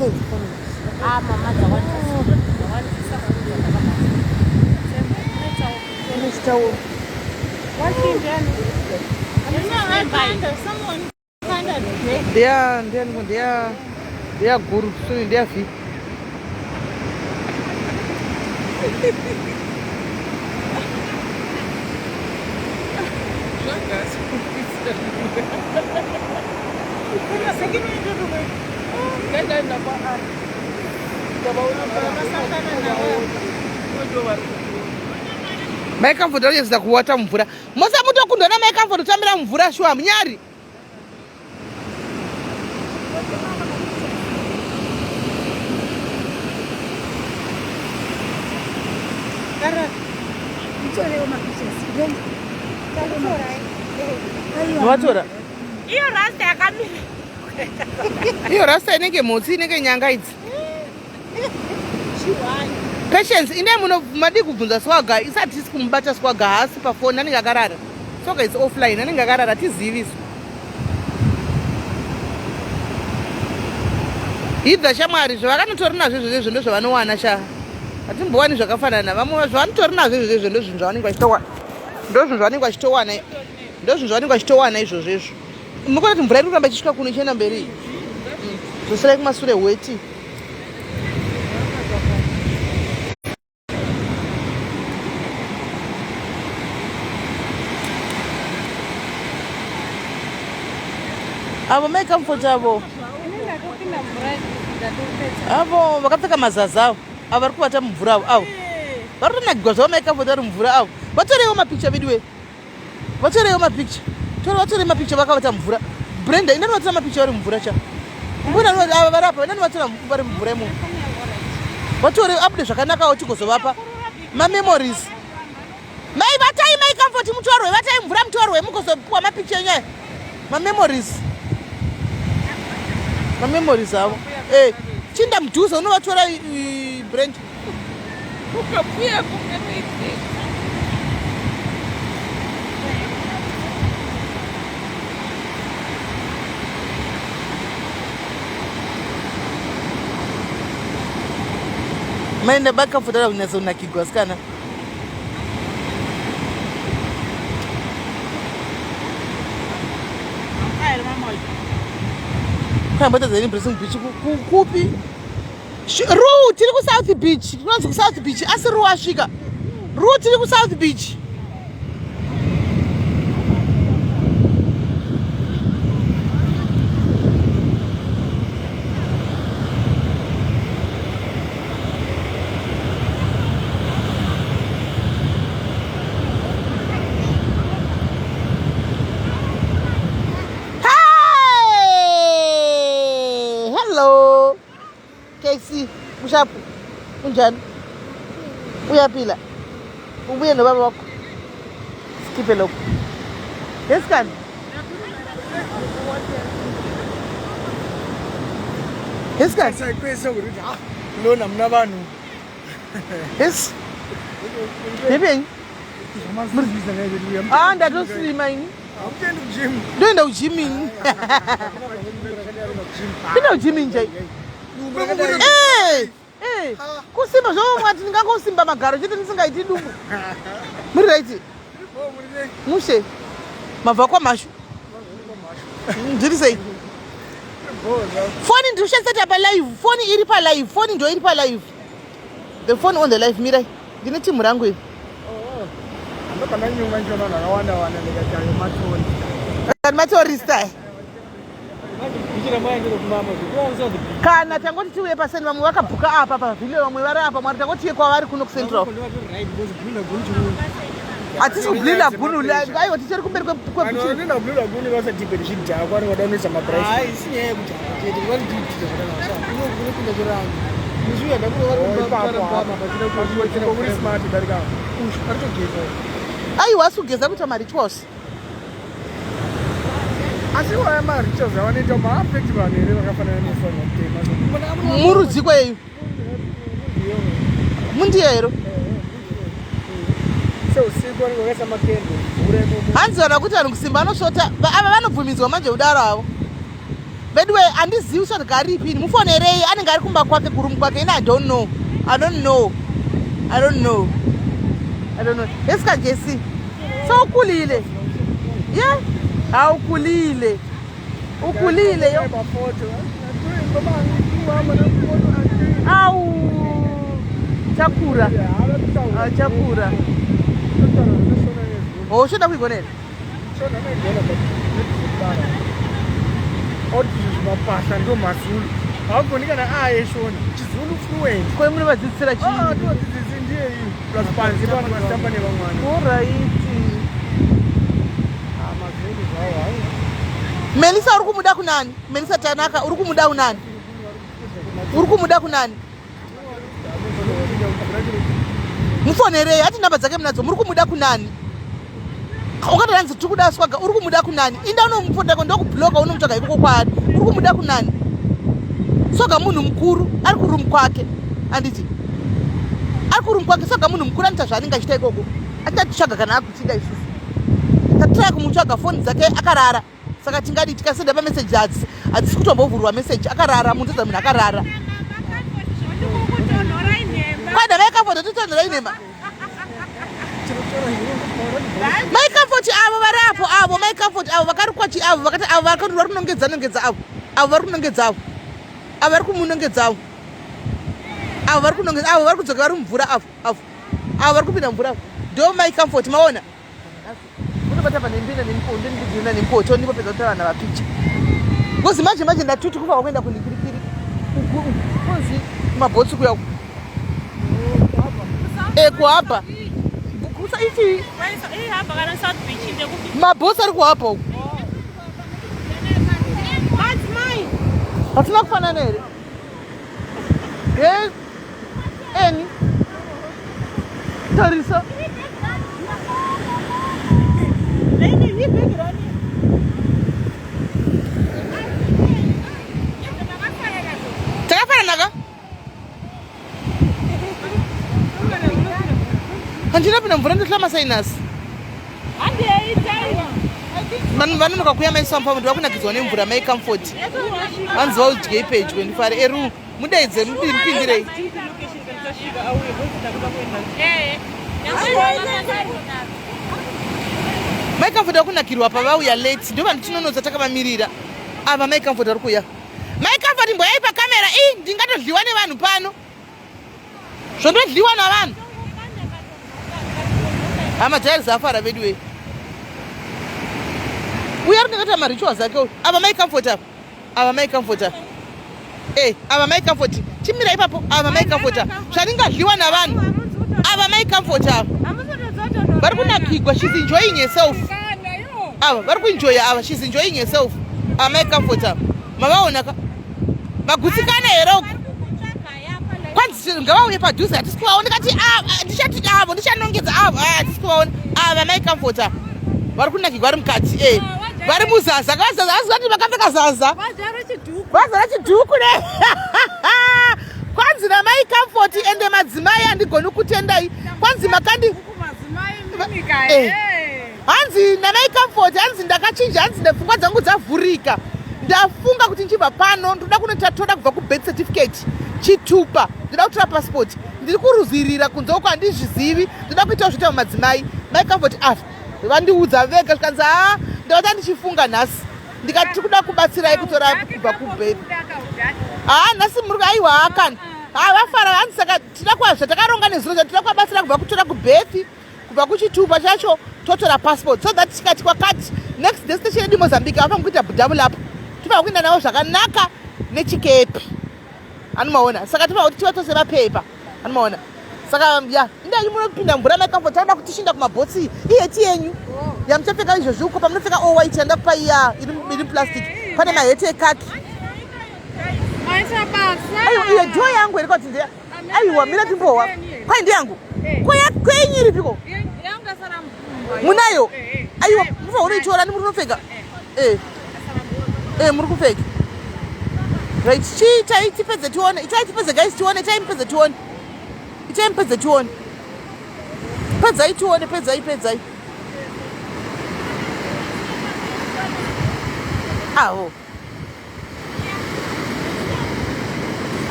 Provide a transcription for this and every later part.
They are guru, so they are fit. Mai Comfort yeza kuwata mvura. Mosa muto kundona Mai Comfort tamira mvura shwa mnyari. Watora. Iyo rasta yakamira. Iyo rasta inenge motsi inenge nyanga idzi. Patience ine muno madi kubvunza swaga isati isikumubata swaga hasi pafoni anenge akarara. Swaga is offline anenge akarara tiziviso. Idza shamwari zvavakanotori nazvo izvozvo ndo zvavanowana sha. Atimbowani zvakafanana vamwe zvavanotori nazvo izvozvo ndo zvinhu zvavanenge vachitowana. Ndo zvinhu zvavanenge vachitowana. Ndo zvinhu zvavanenge vachitowana izvozvo izvo. Mukona kuti mvura iri kuramba ichisvika kuno ichienda mberi. Zvosara kumasure weti. Avo Mai Comfort avo. Avo vakapfeka mazaza avo. Avo vari kuvata mumvura avo. Vari kutonakirwa zvavo Mai Comfort vari mumvura avo. Vatoreiwo mapikicha vidiwe. Vatoreiwo mapikicha. Vatorei mapikicha vakavata mumvura. Brenda inanovatira mapikicha vari mumvura cha. Mbona ava vari apa inanovatira vari mumvura imo. Vatorei abude zvakanakawo tigozovapa mamemories. Mai vatai Mai Comfort mutorwe vatai mvura mutorwe mugozopuwa mapikicha enyaya. Mamemories. Mamemories avo. Chinda mudhuze unovatora Brenda. Ukapuya kumemezi. Maenda Mai Comfort ara kunyatsounakirwa sikana. Kwambotadzani Blessing Beach kupi? Ru tiri ku South Beach. Tinonzi ku South Beach asi ru asvika. Ru tiri ku South Beach. Hello. Casey, ushapu. Unjani? Uyaphila. Ubuye nobaba wakho. Sikhiphe lokho. Yesikani? Yesikani? Sayikwesa ukuthi lona mina abantu. Yes. Bebeni. Amazizisa ngeke uya. Ah, ndatoslima ini. Awukendi kujim. Ndoenda ujimini. Ndoenda ujimini nje. Kusimba zvavo mwati ndingangosimba magaro chete ndisingaiti dumbu. Muri right? Mushe. Mabva kwamashu. Ndiri sei? Phone ndiri kushandisa pa live. Phone iri pa live. Phone ndo iri pa live. The phone on the live mirai. Ndine timu rangu iri. Ndopanda nyunga njona nakawanda wanda ndikatayo matori. Matori style. Ndichira mai ndiro kumama kuti kana tangoti tiuye paseni vamwe vakabhuka apa pavhile vamwe vari apa mwari tangotiye kwavari kuno kucentral hatisi kublinda gunu aiwa tichiri kumberi kwebhuchinda kublinda gunu vasadhibheti chidhaka kwari vadanisa maprice hai sinyaya yekuti chete kwari tiitira zvakanaka inokunda choranga muzviya ndakuri smart darika paritogeza aiwa sugeza kuita marituals asi waya marituals avanoita maapekti vanhu here vakafanana nefanwa kutema murudziko yeyu mundiyero seusiku vanenge vakaisa makendo hanzi vana kuti vanhu kusimba anosvota ava vanobvumidzwa manje kudaro avo By the way, and this use of Gary Pin, Mufonere, and Garkumba Quack, Kurumquakin, I don't know. Let's get Jesse. So Kulile. Yeah? How Kulile? Ukulile. Au Chakura. Chakura. Oh, should have we gone in? How can you get an eye shown? Chizulu fluent. Come over to the Oh, this is in here. Plus, all right. Melissa urukumuda kunani? Melissa Tanaka urukumuda kunani? Urukumuda kunani? Mufonere ati namba dzake munadzo murukumuda kunani? Ukatoranzi tukuda swaga urukumuda kunani? Inda unomufota ko ndokubloga unomutsvaga ikoko kwari. Urukumuda kunani? Swaga munhu mukuru ari kurumu kwake. Anditi. Ari kurumu kwake swaga munhu mukuru anita zvaanenge achita ikoko. Atitsvaga kana akutinda isusu. Tatira kumutsvaga foni dzake akarara. Saka tingadi tikasenda pa message adzisi kutombovhurwa message akarara muntu munhu akarara. Kwada Mai Comfort totonhora inema. Mai Comfort avo variapo avo Mai Comfort avo vakarikwachi avo vakati avo vari kunongedza avo vari kunongedza avo vari kumunongedza avo vari kunongedza avo vari kudzoka vari mumvura avo vari kupinda mumvura avo ndo Mai Comfort maona unobata panembina nempoto ndipopedza kuti vana vapicha ngozi manje ndatuti kufa wakuenda kundikirikiri kozi mabhotsi kuya kuhapa kusa ichi mabhotsi ari kuhapa uku hatina kufanana here eni tarisa takafananaka handina pina mvura ndohlama sainasi vanonoka kuya maiswampa mundi vakunakidzwa nemvura Mai Comfort vanzi vaudye ipedyo ndifare eru mudaidze mupindirei Mai Comfort vakunakirwa pavauya late ndo vanhu tinonodza takavamirira ava Mai Comfort ari kuya Mai Comfort mboyai pakamera ndingatodliwa nevanhu pano zvondodliwa navanhu hamajairi zafara vedu we uya rinengata marichuals ake ava Mai Comfort ava Mai Comfort ava Mai Comfort chimira ipapo ava Mai Comfort zvaringadliwa navanhu ava Mai Comfort ava vari kunakigwa she's enjoying herself ava vari kuenjoya ava she's enjoying herself ava Mai Comfort ava mavaonaka magutsikana here uku kwanzi ngavauye padhuze hatisi kuvaona ndikati ndichati avo ndichanongedza avo hatisi kuvaona ava Mai Comfort ava vari kunakigwa vari mukati vari muzaza kavazaza asati vakapfeka zaza vazara chidhuku ne kwanzi naMai Comfort ende madzimai handigoni kutendai kwanzi makandi hanzi naMai Comfort hanzi ndakachinja hanzi ndepfungwa dzangu dzavhurika ndafunga kuti nchibva pano ndoda kunotoda kubva kubirth certificate chitupa ndoda kutora passport ndiri kuruzirira kunze uko handizvizivi ndoda kuitawo zvitawo madzimai Mai Comfort afa vandiudza vega zvikanzi ndota ndichifunga nhasi ndikati tiri kuda kubatsirai kutora kubva kubirth nhasi muri aiwa akani vafara hanzi saka tida zvatakaronga nezuro zvatida kuvabatsira kubva kutora kubirth kubva kuchitupa chacho totora passport so that tikati kwakati next destination yedu Mozambique avafanira kuita double up tifanira kuenda navo zvakanaka nechikepi anomaona saka tifanira kuti tiva tose mapepa anomaona saka ndai munopinda mvura Mai Comfort tauda kutishinda kumabhotsi iheti yenyu yamuchapfeka izvozvi uko pamunopfeka all white yanda paiya iri plastic pane maheti ekaki aiwa iyo joy yangu iri kwati ndeya aiwa mira timbowa kwai ndiyangu kwenyu iripiko munayo aiwa mufa unoitora ni muri unopfeka muri kupfeka right chiitai tipedze tione itai tipedze guys tione itai mupedze tione itai mupedze tione pedzai tione pedzai aho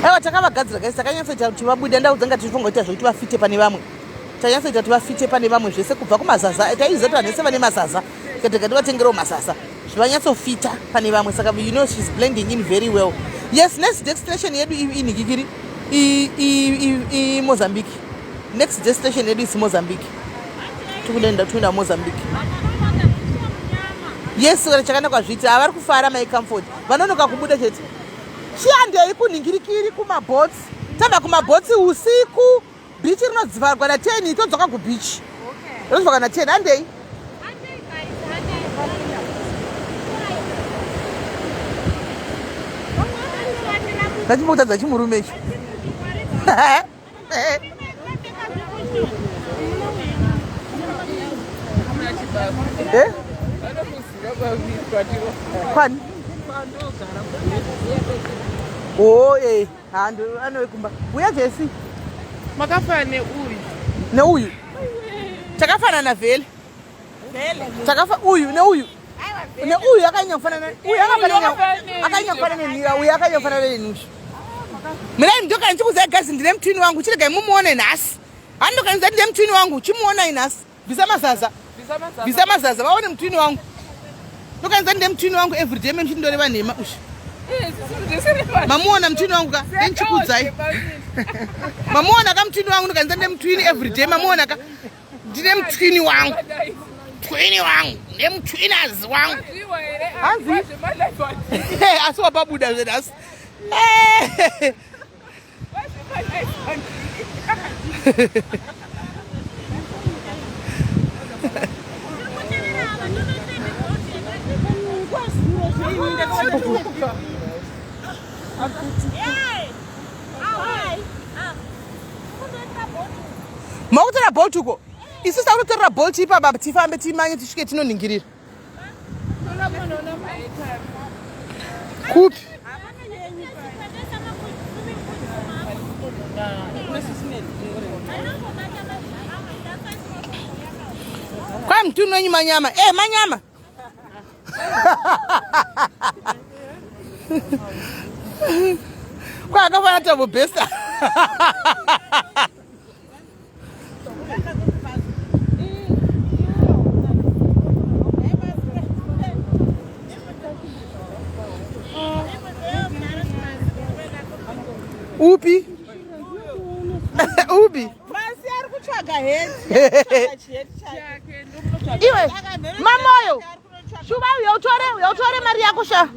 Aiwa takavagadzira guys, takanyatsoita kuti vabude ndau dzanga tichifunga kuti zvekuti vafite pane vamwe. Tanyatsoita kuti vafite pane vamwe zvese kubva kumazaza. Taiziva kuti vanhu vese vane mazaza. Katika vatengerawo mazaza. Zvivanyatsofita pane vamwe saka you know she's blending in very well. Yes, next destination yedu inigigiri Mozambique. Next destination yedu is Mozambique. Tuenda Mozambique. Yes, chakana zvita avari kufara Mai Comfort. Vanonoka kubuda chete. Chiandei kuningirikiri kumaboats. Tamba kumaboats usiku. Beach rinodzivarwa na 10 itodzoka kubeach. Okay. Rinodzoka na 10 andei. Tachimutadza chimurume ichi. Kwani? Oh, hando anowekumba. Uya Jesse. Makafana neuyu. Neuyu. Chakafanana vele. Uyu neuyu. Neuyu akanyafana uyu akanyafana nemira uyu akanyafana nenushu. Mina ndoka ndichikuza gazi ndine mtwini wangu chirega mumuone nhasi. Andoka ndine mtwini wangu chimuona inhasi. Visa mazaza vaone mtwini wangu. Ndoka ndine mtwini wangu everyday mchindoreva nhema ushi. Mamuona mtwini wangu ka ndichikudzai. Mamuona ka mtwini wangu ndoka ndine mtwini everyday mamuona ka ndine mtwini wangu. Mtwini wangu ndine mtwinazi wangu. Hanzi. Asiwa babuda zvedasi. Mautora bolt uko. Isi sautora bolt ipa baba tifambe timanye tisvike tinoningirira. Kupi? Kwa mtunu wenyu manyama. Manyama. Kwa akafana tabo besta. Upi? Upi? Masiari kutsvaga head. Iwe, mamoyo. Shuba uyotore mari yako sha.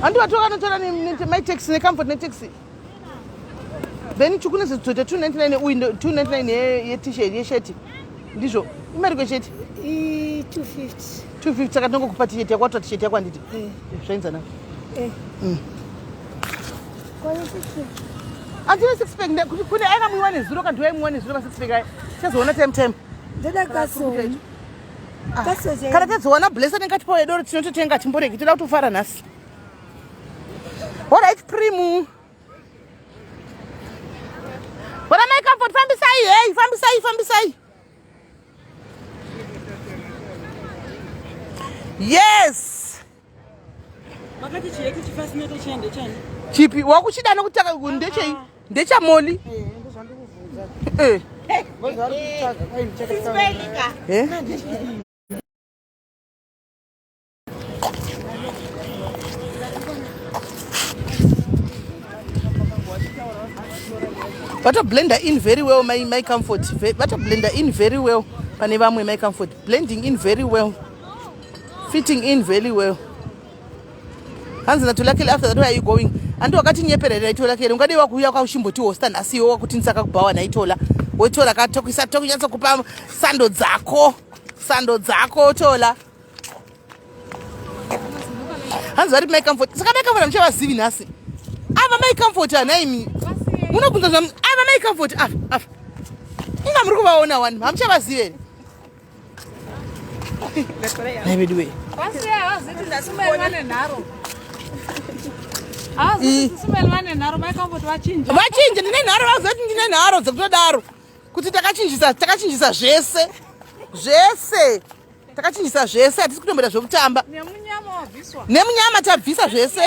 Andu watoka notora ni Mai taxi ne Comfort ne taxi. Beni chukune zitote 299 uindo 299 ye t-shirt ye shirt. Ndizvo. Imari kwe shirt? 250. 250 saka ndongo kupa t-shirt yakwa t-shirt yakwa nditi. Zvainza na. Kwa 6. Atine 6 pack kune aina muwane zero kantu yai muwane zero 6 pack ai. Chazoona time. Ndada kaso. Kaso je. Kana tazoona blessed ngati pawe doro tinototenga timboreki toda kutofara nhasi. Alright, primu. Bora Mai Comfort fambisai. Yes. Makati chiyeki chifasinato chende chani. Chipi wakuchida nokutaka ndechei. Ndecha moli. But a blender in very well, Mai Comfort. But a blender in very well. Panevamwe Mai Comfort. Blending in very well. Fitting in very well. Hands na tulakile after that where are you going? Andu wakati nyeperera itolakile ungade wakuya kwa ushimboti hosta nasiyo wakuti nsaka kubawa na itola. Wotola katokisa tokinyatsa kupa sando dzako tola. Hands vari Mai Comfort. Saka Mai Comfort amchava zivi nasi. Ava Mai Comfort anaimi. Munokunza zvam ava Mai Comfort Inga muri kuvaona wani hamchavazive. Naibedu we. Basi hawazi ndasumelwane naro. Hawazi ndasumelwane naro Mai Comfort vachinja. Vachinja ndine nharo vazoti ndine nharo dzekutodaro. Kuti takachinjisa zvese. Zvese. Takachinjisa zvese hatisi kutombera zvokutamba. Nemunyama wabviswa. Nemunyama tabvisa zvese.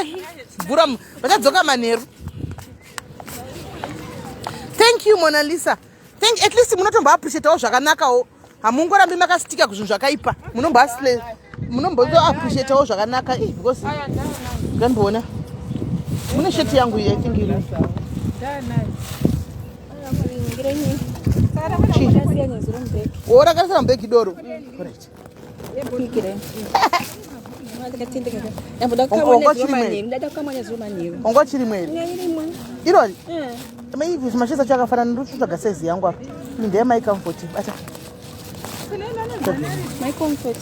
Mvura vachadzoka manheru. Thank you Mona Lisa. At least munotomba appreciatewo zvakanakawo. Hamungorambi makasitika kuzvinhu zvakaipa. Munombozo appreciatewo zvakanaka because ngandibona. Mune sheti yangu iyi I think iri. Ora karisana mbeki doro. Correct. Ongo chiri mweri. Irori. Hivi mashesa chakafanana ndotsvaga size yangu apa. Ndeye Mai Comfort. Bata. Mai Comfort.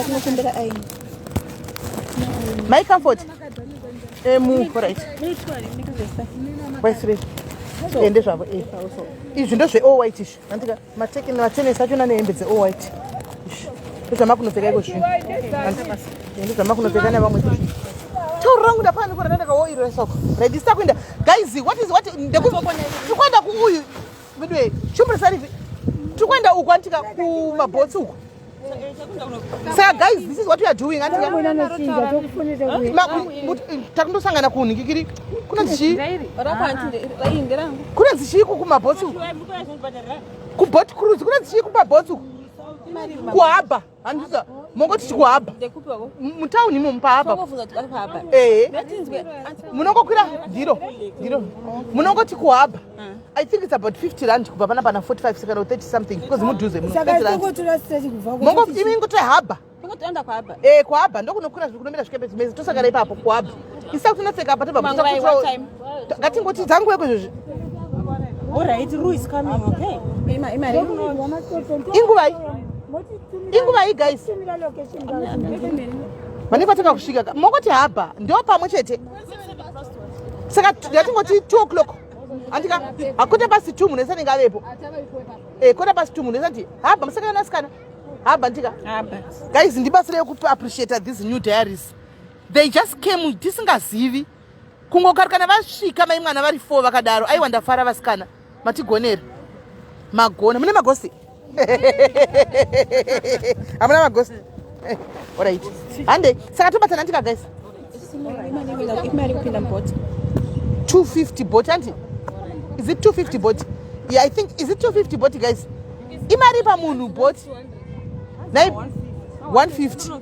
Ndakumbira ai. Mai Comfort. Correct. Wait. Ende zvavo izvi ndo zve all white izvi andika matenesi acho nehembe dze all white ndozvamakunopfeka iko zvino ndozvamakunopfeka nevamwe tauro rangu ndapana ndikona ndandakaoirira soko ready sitakuenda guys what ndikuenda kuuyu midway chumburisarivi tikuenda uku andika kumabhotsi uku saka guys this is what we are doing andika takundosangana kunhingikiri kunonzi chii kumabhotsi uku kubhoti cruise kunonzi chii kumabhotsi uku kuhaba handisa mongoti chikuhaba mutauni imo mupahaba munongokwira ndiro munongoti kuhaba I think it's about 50 rand kubva pana 45 second or 30 something because mudhuze haba kuhaba ndokunokwira zvikunomira zvikepe dzimezi tosangana ipapo kuhaba isa kutonopfeka apa ngatingoti dzangu yeko izvozvi alright Ru is coming okay inguvai guys vanenge vatanga kusvika mongoti haba ndo pamwe chete saka yatingoti 2 o'clock andika hakute pasi 2 munhu esanenge avepo kota pasi 2 munhu esati haba musakana sikana haba ndika guys ndibasire kuappreciate these new diaries they just came tisingazivi kungokarikana vasvika mai mwana vari 4 vakadaro aiwa ndafara vasikana matigonera magona mune magosi hamuna magosi alright hande saka tobatana ndika guys 250 bot anti is it 250 bot yeah I think is it 250 bot guys imari pamunhu bot 150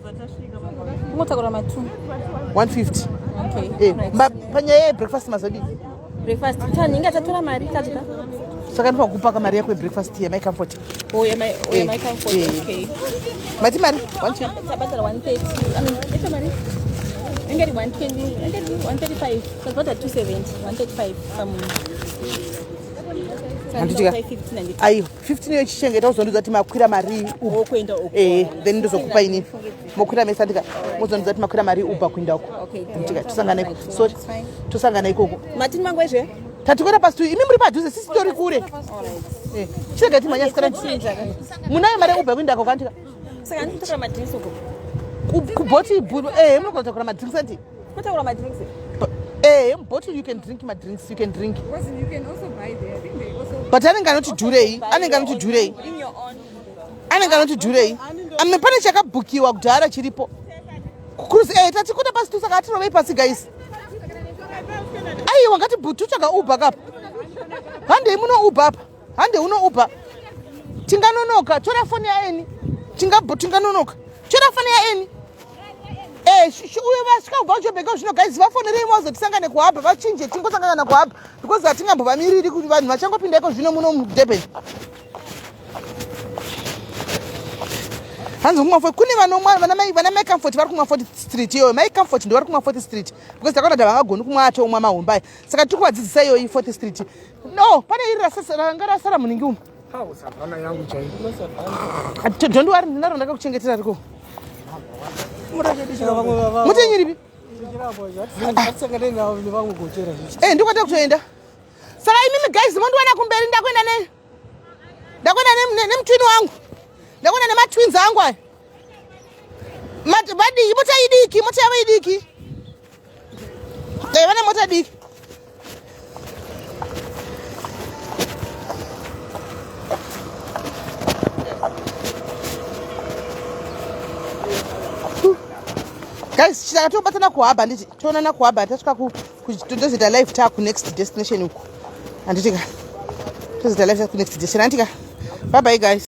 150 okay panyaya yebreakfast mazodi breakfast taninga tatora mari tadya saka ndifa kupaka mari yako yebreakfast ye Mai Comfort Mai Comfort okay mati mari 120 tabata 130 I mean ita mari ingari 120 ingari 135 tabata 270 135 pamunhu ayo 15 yechichengeta uzondiudza kuti makwira mari kuenda uko then ndozokupa ini mokwira mesa ndika muzondiudza kuti makwira mari ubva kuenda uko ndika tosangana ikoko sorry tosangana ikoko matini mangwezve tatikwenda pasi tu imi muri padhuze sisi tori kure chirega ti manyasikana munayo mari ubva kuenda uko kandika saka nditotora madrinks uko kubhoti munogona kutakura madrinks ati kutakura madrinks bottle you can drink my drinks you can drink Because you can also buy there. I think they also but anenge anoti dhurei amepane chakabhukiwa kudhara chiripo kucruise tatikuda pasi tusaka atirovei pasi guys aiwa ngati tutsvaga uber kapa handei muno uber apa handei uno uber tinganonoka tora foni yaeni tinganonoka tora foni yaeni uye vasvika kubva kuchobheka zvino guys vafonerei mazotisangane kuhaba vachinje tingosangana kuhaba because hatingambovamiriri kuti vanhu vachangopinda iko zvino muno mudurban hanzi kune vana Mai Comfort vari kumwa 40 street iyoyo Mai Comfort ndo vari kumwa 40 street because takaona kuti havangagoni kumwa acho umwa mahombai saka tiri kuvadzidzisa iyoyi 40 street no pane iri ranga rasara muningi umu ndondiwari ndinaro ndakakuchengetera riko mutenyiripi ndikwata kutoenda saka imimi guys mondiwana kumberi ndakwenda nemutwini wangu ndakwenda nematwins angu aya Vadiki, mota idiki, mota yavo idiki. Vane mota diki. Guys, chitaka tobatana kuhaba nditi tonana kuhaba tasvika tozita live taku next destination uku. Anditika tozita live taku next destination anditika. Bye bye guys.